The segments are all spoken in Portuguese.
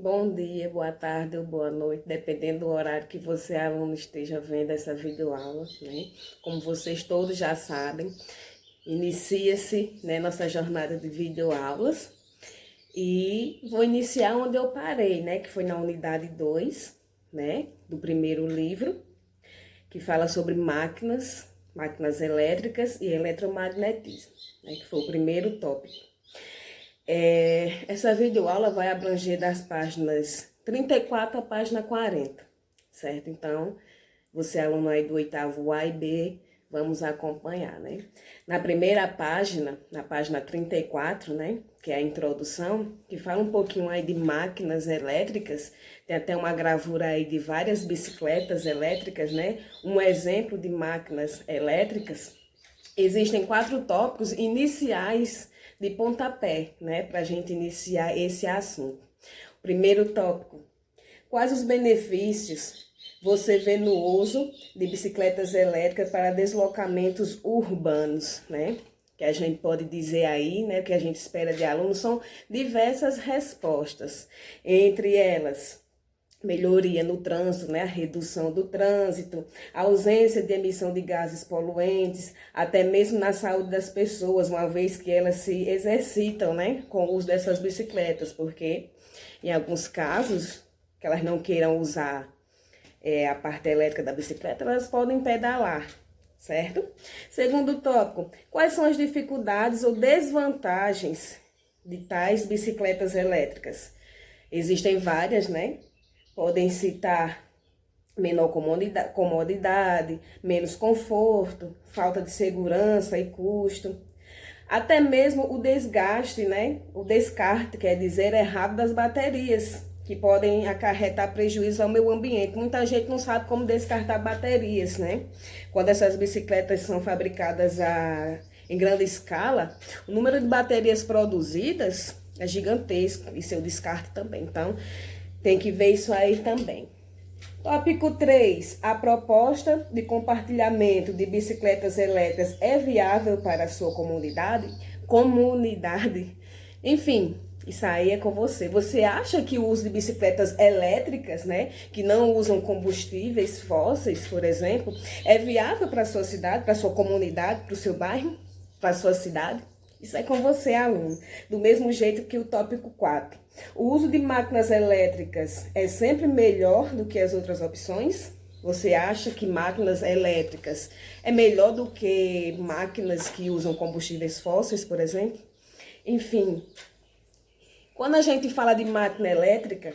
Bom dia, boa tarde ou boa noite, dependendo do horário que você, aluno, esteja vendo essa videoaula, né? Como vocês todos já sabem, inicia-se, né, nossa jornada de videoaulas e vou iniciar onde eu parei, né? Que foi na unidade 2, né? Do primeiro livro, que fala sobre máquinas elétricas e eletromagnetismo, né? Que foi o primeiro tópico. Essa videoaula vai abranger das páginas 34 à página 40, certo? Então, você aluno aí do oitavo A e B, vamos acompanhar, né? Na primeira página, na página 34, né? Que é a introdução, que fala um pouquinho aí de máquinas elétricas, tem até uma gravura aí de várias bicicletas elétricas, né? Um exemplo de máquinas elétricas. Existem 4 tópicos iniciais de pontapé, né, para a gente iniciar esse assunto. Primeiro tópico: quais os benefícios você vê no uso de bicicletas elétricas para deslocamentos urbanos, né? Que a gente pode dizer aí, né, que a gente espera de alunos, são diversas respostas. Entre elas, melhoria no trânsito, né? A redução do trânsito, a ausência de emissão de gases poluentes, até mesmo na saúde das pessoas, uma vez que elas se exercitam, né? Com o uso dessas bicicletas, porque em alguns casos que elas não queiram usar a parte elétrica da bicicleta, elas podem pedalar, certo? Segundo tópico: quais são as dificuldades ou desvantagens de tais bicicletas elétricas? Existem várias, né? Podem citar menor comodidade, menos conforto, falta de segurança e custo. Até mesmo o desgaste, né? O descarte, quer dizer, errado das baterias, que podem acarretar prejuízo ao meio ambiente. Muita gente não sabe como descartar baterias, né? Quando essas bicicletas são fabricadas em grande escala, o número de baterias produzidas é gigantesco e seu descarte também. Então, tem que ver isso aí também. Tópico 3. A proposta de compartilhamento de bicicletas elétricas é viável para a sua comunidade? Enfim, isso aí é com você. Você acha que o uso de bicicletas elétricas, né, que não usam combustíveis fósseis, por exemplo, é viável para a sua cidade, para a sua comunidade, para o seu bairro, para a sua cidade? Isso é com você, aluno. Do mesmo jeito que o tópico 4. O uso de máquinas elétricas é sempre melhor do que as outras opções? Você acha que máquinas elétricas é melhor do que máquinas que usam combustíveis fósseis, por exemplo? Enfim, quando a gente fala de máquina elétrica,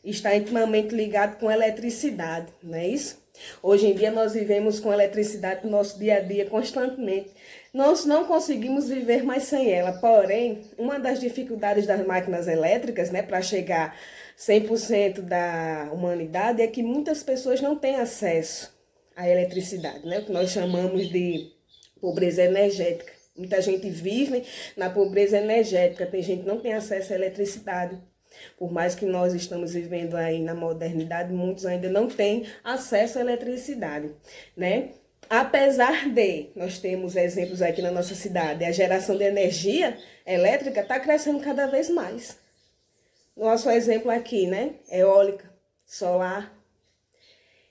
está intimamente ligado com eletricidade, não é isso? Hoje em dia nós vivemos com eletricidade no nosso dia a dia constantemente. Nós não conseguimos viver mais sem ela, porém, uma das dificuldades das máquinas elétricas, né, para chegar 100% da humanidade é que muitas pessoas não têm acesso à eletricidade, né, o que nós chamamos de pobreza energética. Muita gente vive na pobreza energética, tem gente que não tem acesso à eletricidade. Por mais que nós estamos vivendo aí na modernidade, muitos ainda não têm acesso à eletricidade, né? Apesar de nós temos exemplos aqui na nossa cidade, a geração de energia elétrica está crescendo cada vez mais. Nosso exemplo aqui, né? Eólica, solar.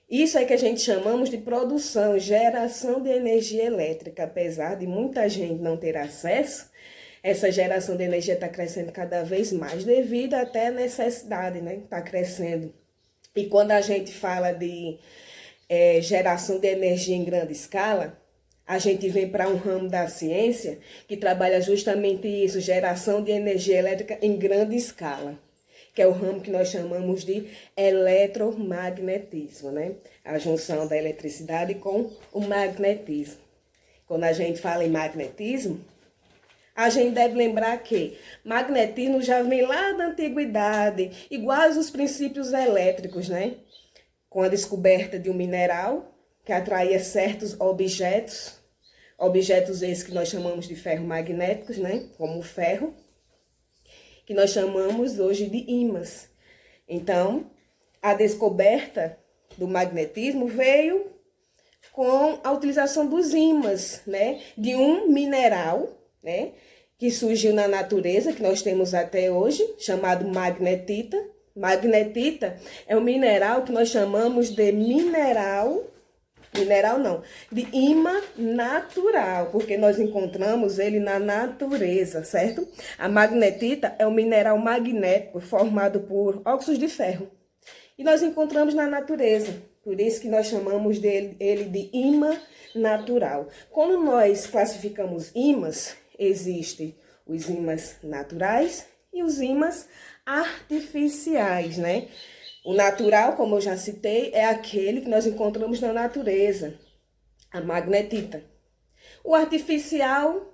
Isso é que a gente chamamos de produção, geração de energia elétrica. Apesar de muita gente não ter acesso, essa geração de energia está crescendo cada vez mais, devido até à necessidade, né? Está crescendo. E quando a gente fala de geração de energia em grande escala, a gente vem para um ramo da ciência que trabalha justamente isso, geração de energia elétrica em grande escala, que é o ramo que nós chamamos de eletromagnetismo, né? A junção da eletricidade com o magnetismo. Quando a gente fala em magnetismo, a gente deve lembrar que magnetismo já vem lá da antiguidade, iguais os princípios elétricos, né? Com a descoberta de um mineral que atraía certos objetos esses que nós chamamos de ferromagnéticos, né? Como o ferro, que nós chamamos hoje de ímãs. Então, a descoberta do magnetismo veio com a utilização dos ímãs, né? De um mineral, né, que surgiu na natureza, que nós temos até hoje, chamado magnetita, Magnetita é um mineral que nós chamamos de de ímã natural, porque nós encontramos ele na natureza, certo? A magnetita é um mineral magnético formado por óxidos de ferro. E nós encontramos na natureza, por isso que nós chamamos ele de ímã natural. Quando nós classificamos ímãs, existem os ímãs naturais e os ímãs artificiais, né? O natural, como eu já citei, é aquele que nós encontramos na natureza, a magnetita. O artificial,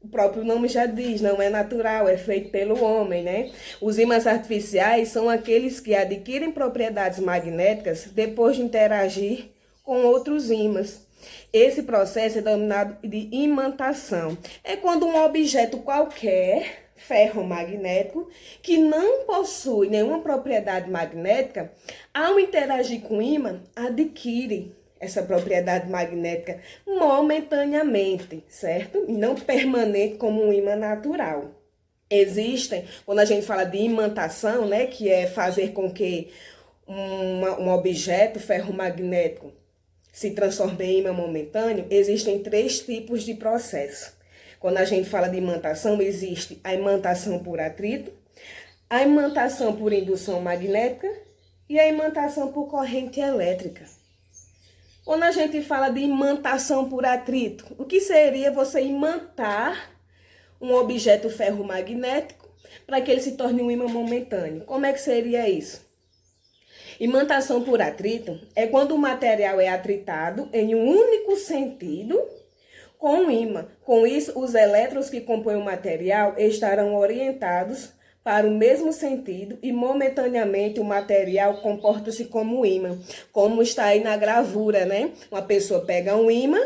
o próprio nome já diz, não é natural, é feito pelo homem, né? Os ímãs artificiais são aqueles que adquirem propriedades magnéticas depois de interagir com outros ímãs. Esse processo é denominado de imantação. É quando um objeto qualquer, ferromagnético, que não possui nenhuma propriedade magnética, ao interagir com o ímã, adquire essa propriedade magnética momentaneamente, certo? E não permanente como um ímã natural. Existem, quando a gente fala de imantação, né, que é fazer com que um objeto ferromagnético se transforme em ímã momentâneo, existem 3 tipos de processo. Quando a gente fala de imantação, existe a imantação por atrito, a imantação por indução magnética e a imantação por corrente elétrica. Quando a gente fala de imantação por atrito, o que seria você imantar um objeto ferromagnético para que ele se torne um ímã momentâneo? Como é que seria isso? Imantação por atrito é quando o material é atritado em um único sentido com um ímã. Com isso, os elétrons que compõem o material estarão orientados para o mesmo sentido e momentaneamente o material comporta-se como ímã, como está aí na gravura, né? Uma pessoa pega um ímã,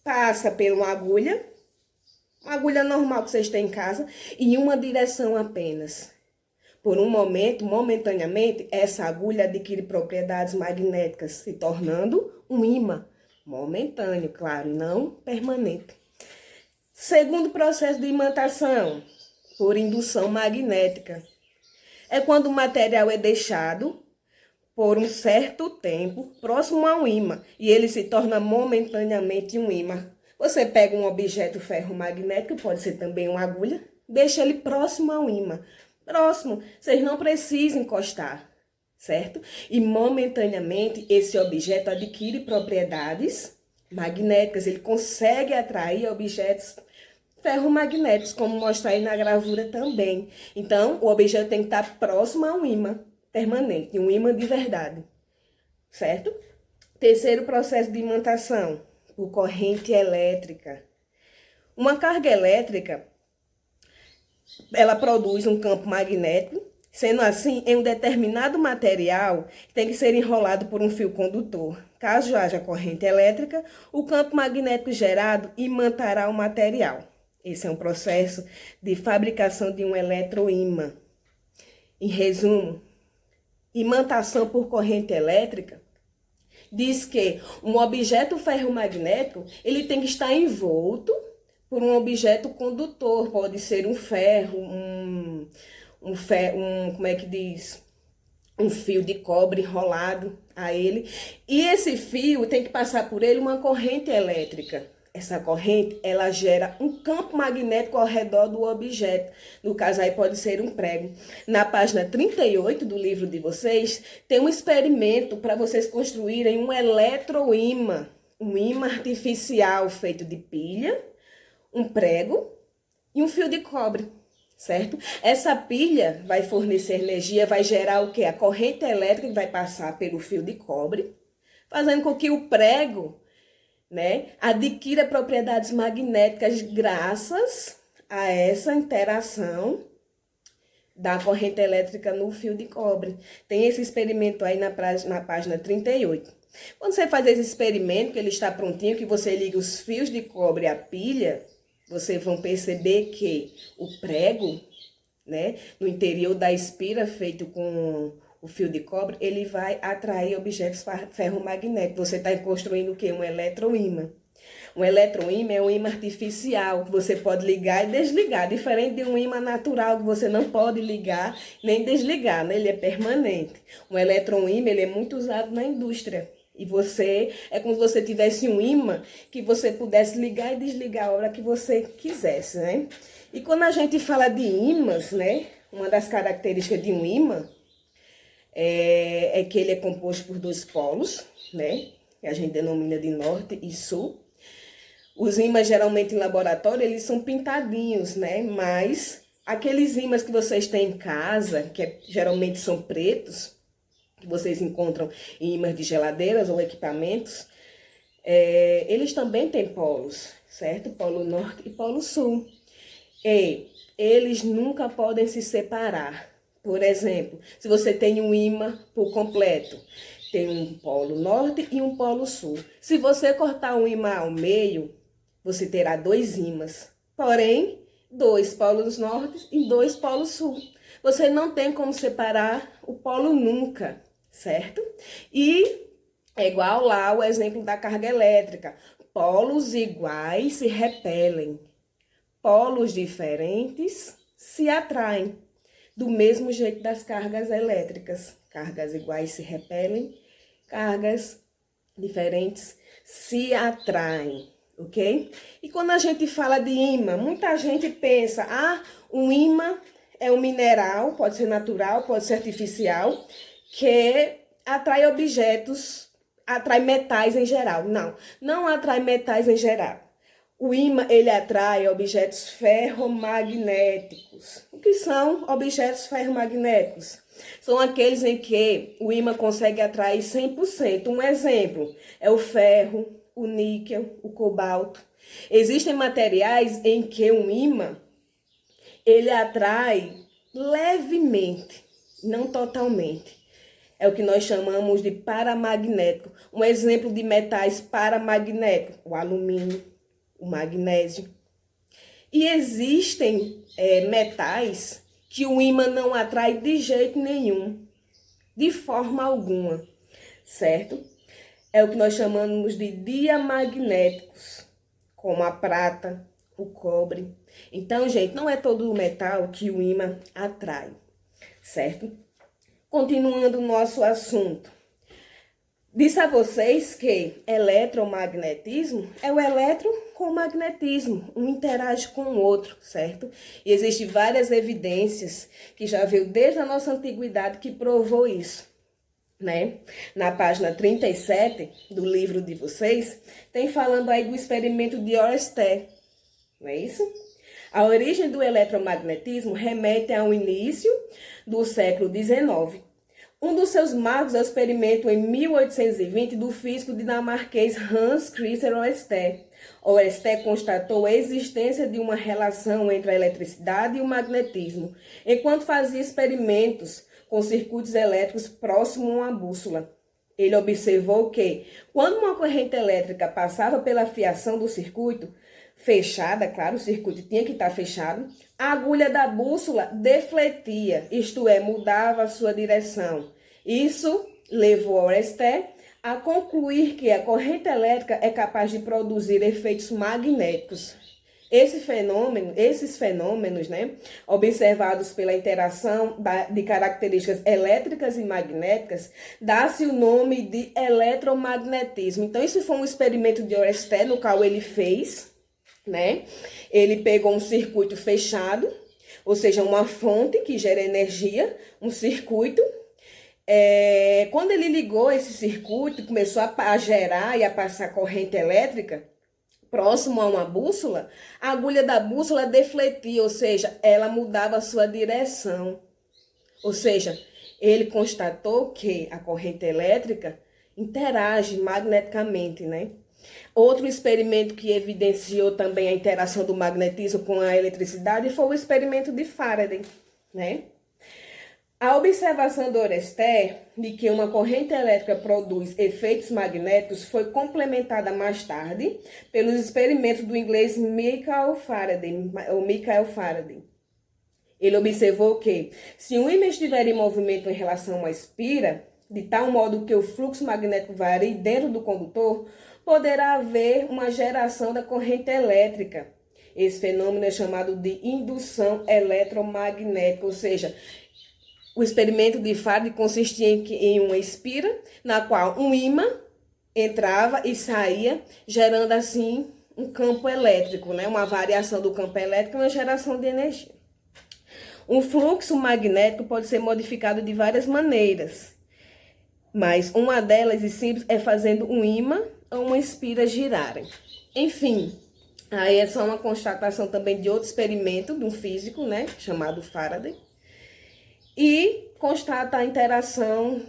passa por uma agulha normal que vocês têm em casa, em uma direção apenas. Por um momento, momentaneamente, essa agulha adquire propriedades magnéticas, se tornando um ímã momentâneo, claro, não permanente. Segundo processo de imantação, por indução magnética. É quando o material é deixado por um certo tempo próximo a um ímã e ele se torna momentaneamente um ímã. Você pega um objeto ferromagnético, pode ser também uma agulha, deixa ele próximo a um ímã. Próximo, vocês não precisam encostar, certo? E momentaneamente esse objeto adquire propriedades magnéticas, ele consegue atrair objetos ferromagnéticos, como mostra aí na gravura também. Então, o objeto tem que estar próximo a um ímã permanente, um ímã de verdade, certo? Terceiro processo de imantação, por corrente elétrica. Uma carga elétrica, ela produz um campo magnético, sendo assim, em um determinado material, tem que ser enrolado por um fio condutor. Caso haja corrente elétrica, o campo magnético gerado imantará o material. Esse é um processo de fabricação de um eletroímã. Em resumo, imantação por corrente elétrica diz que um objeto ferromagnético ele tem que estar envolto por um objeto condutor. Pode ser um ferro, como é que diz? Um fio de cobre enrolado a ele. E esse fio tem que passar por ele uma corrente elétrica. Essa corrente, ela gera um campo magnético ao redor do objeto. No caso aí pode ser um prego. Na página 38 do livro de vocês, tem um experimento para vocês construírem um eletroímã. Um ímã artificial feito de pilha, um prego e um fio de cobre, certo? Essa pilha vai fornecer energia, vai gerar o quê? A corrente elétrica que vai passar pelo fio de cobre, fazendo com que o prego, né, adquira propriedades magnéticas graças a essa interação da corrente elétrica no fio de cobre. Tem esse experimento aí na página 38. Quando você faz esse experimento, que ele está prontinho, que você liga os fios de cobre à pilha, vocês vão perceber que o prego, né, no interior da espira feito com o fio de cobre, ele vai atrair objetos ferromagnéticos. Você está construindo o quê? Um eletroímã. Um eletroímã é um ímã artificial, que você pode ligar e desligar, diferente de um ímã natural, que você não pode ligar nem desligar, né? Ele é permanente. Um eletroímã, ele é muito usado na indústria. E é como se você tivesse um ímã que você pudesse ligar e desligar a hora que você quisesse, né? E quando a gente fala de ímãs, né? Uma das características de um ímã é que ele é composto por dois polos, né? Que a gente denomina de norte e sul. Os ímãs, geralmente em laboratório, eles são pintadinhos, né? Mas aqueles ímãs que vocês têm em casa, geralmente são pretos, que vocês encontram em ímãs de geladeiras ou equipamentos, eles também têm polos, certo? Polo norte e polo sul. E eles nunca podem se separar. Por exemplo, se você tem um ímã por completo, tem um polo norte e um polo sul. Se você cortar um ímã ao meio, você terá dois ímãs, porém, dois polos norte e dois polos sul. Você não tem como separar o polo nunca, certo? E é igual lá o exemplo da carga elétrica. Polos iguais se repelem. Polos diferentes se atraem. Do mesmo jeito das cargas elétricas. Cargas iguais se repelem, cargas diferentes se atraem, ok? E quando a gente fala de ímã, muita gente pensa, um ímã é um mineral, pode ser natural, pode ser artificial, que atrai objetos, atrai metais em geral. Não, não atrai metais em geral. O ímã, ele atrai objetos ferromagnéticos. O que são objetos ferromagnéticos? São aqueles em que o ímã consegue atrair 100%. Um exemplo é o ferro, o níquel, o cobalto. Existem materiais em que um ímã, ele atrai levemente, não totalmente. É o que nós chamamos de paramagnético. Um exemplo de metais paramagnéticos, o alumínio, o magnésio. E existem metais que o ímã não atrai de jeito nenhum, de forma alguma, certo? É o que nós chamamos de diamagnéticos, como a prata, o cobre. Então, gente, não é todo o metal que o ímã atrai, certo? Continuando o nosso assunto. Disse a vocês que eletromagnetismo é o elétron com o magnetismo, um interage com o outro, certo? E existem várias evidências que já veio desde a nossa antiguidade que provou isso, né? Na página 37 do livro de vocês, tem falando aí do experimento de Oersted, não é isso? A origem do eletromagnetismo remete ao início do século XIX. Um dos seus marcos é o experimento em 1820 do físico dinamarquês Hans Christian Oersted. Oersted constatou a existência de uma relação entre a eletricidade e o magnetismo, enquanto fazia experimentos com circuitos elétricos próximos a uma bússola. Ele observou que, quando uma corrente elétrica passava pela fiação do circuito, fechada, claro, o circuito tinha que estar fechado, a agulha da bússola defletia, isto é, mudava a sua direção. Isso levou Oersted a concluir que a corrente elétrica é capaz de produzir efeitos magnéticos. Esses fenômenos, né, observados pela interação de características elétricas e magnéticas, dá-se o nome de eletromagnetismo. Então, isso foi um experimento de Oersted, no qual ele fez, né? Ele pegou um circuito fechado, ou seja, uma fonte que gera energia, um circuito. Quando ele ligou esse circuito, começou a gerar e a passar corrente elétrica próximo a uma bússola, a agulha da bússola defletia, ou seja, ela mudava a sua direção. Ou seja, ele constatou que a corrente elétrica interage magneticamente, né? Outro experimento que evidenciou também a interação do magnetismo com a eletricidade foi o experimento de Faraday, né? A observação do Oersted de que uma corrente elétrica produz efeitos magnéticos foi complementada mais tarde pelos experimentos do inglês Michael Faraday. Ele observou que, se um ímã estiver em movimento em relação a uma espira, de tal modo que o fluxo magnético varie dentro do condutor, poderá haver uma geração da corrente elétrica. Esse fenômeno é chamado de indução eletromagnética, ou seja, o experimento de Faraday consistia em uma espira, na qual um ímã entrava e saía, gerando assim um campo elétrico, né? Uma variação do campo elétrico e uma geração de energia. O fluxo magnético pode ser modificado de várias maneiras, mas uma delas, e simples, é fazendo um ímã ou uma espira girarem. Enfim, aí é só uma constatação também de outro experimento de um físico, né, chamado Faraday, e constata a interação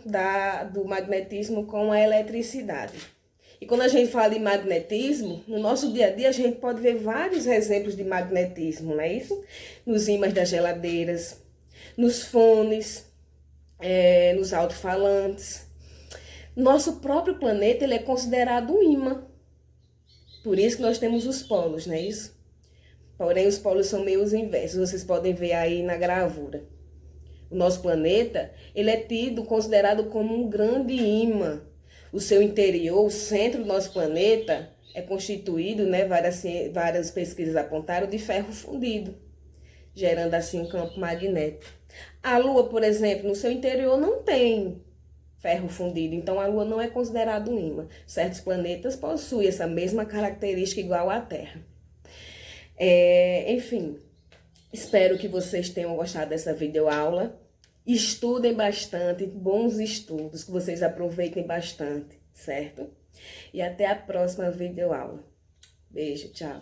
do magnetismo com a eletricidade. E quando a gente fala de magnetismo, no nosso dia a dia a gente pode ver vários exemplos de magnetismo, não é isso? Nos ímãs das geladeiras, nos fones, nos alto-falantes. Nosso próprio planeta ele é considerado um ímã. Por isso que nós temos os polos, não é isso? Porém, os polos são meio os inversos, vocês podem ver aí na gravura. O nosso planeta ele é considerado como um grande ímã. O seu interior, o centro do nosso planeta, é constituído, né, várias pesquisas apontaram, de ferro fundido, gerando assim um campo magnético. A Lua, por exemplo, no seu interior não tem ferro fundido, então a Lua não é considerada um ímã. Certos planetas possuem essa mesma característica igual à Terra. Enfim, espero que vocês tenham gostado dessa videoaula. Estudem bastante, bons estudos, que vocês aproveitem bastante, certo? E até a próxima videoaula. Beijo, tchau!